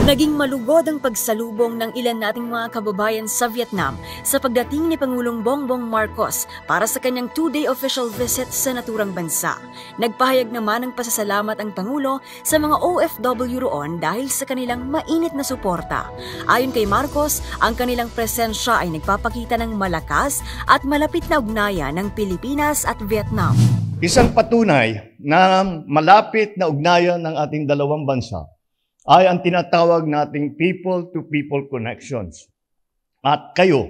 Naging malugod ang pagsalubong ng ilan nating mga kababayan sa Vietnam sa pagdating ni Pangulong Bongbong Marcos para sa kanyang 2-day official visit sa naturang bansa. Nagpahayag naman ng pasasalamat ang Pangulo sa mga OFW roon dahil sa kanilang mainit na suporta. Ayon kay Marcos, ang kanilang presensya ay nagpapakita ng malakas at malapit na ugnayan ng Pilipinas at Vietnam. Isang patunay na malapit na ugnayan ng ating dalawang bansa ay ang tinatawag nating people-to-people connections. At kayo,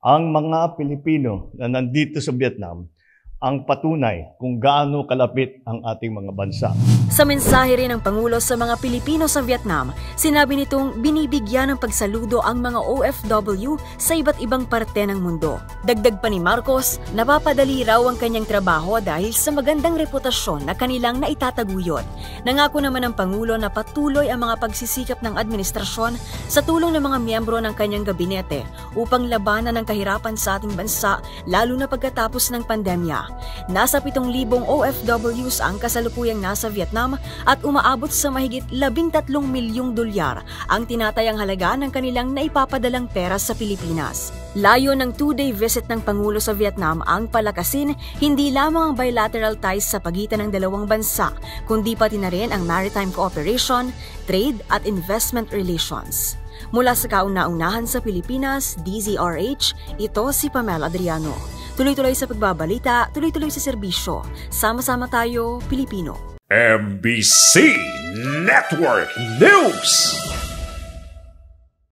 ang mga Pilipino na nandito sa Vietnam, ang patunay kung gaano kalapit ang ating mga bansa. Sa mensahe rin ng Pangulo sa mga Pilipino sa Vietnam, sinabi nitong binibigyan ng pagsaludo ang mga OFW sa iba't ibang parte ng mundo. Dagdag pa ni Marcos, napapadali raw ang kanyang trabaho dahil sa magandang reputasyon na kanilang naitataguyod. Nangako naman ng Pangulo na patuloy ang mga pagsisikap ng administrasyon sa tulong ng mga miyembro ng kanyang gabinete upang labanan ang kahirapan sa ating bansa lalo na pagkatapos ng pandemya. Nasa 7,000 OFWs ang kasalukuyang nasa Vietnam at umaabot sa mahigit 13 milyong dolyar ang tinatayang halaga ng kanilang naipapadalang pera sa Pilipinas. Layo ng 2-day visit ng Pangulo sa Vietnam ang palakasin hindi lamang ang bilateral ties sa pagitan ng dalawang bansa, kundi pati na rin ang maritime cooperation, trade at investment relations. Mula sa kauna-unahan sa Pilipinas, DZRH, ito si Pamela Adriano. Tuloy-tuloy sa pagbabalita, tuloy-tuloy sa serbisyo. Sama-sama tayo, Pilipino. MBC Network News.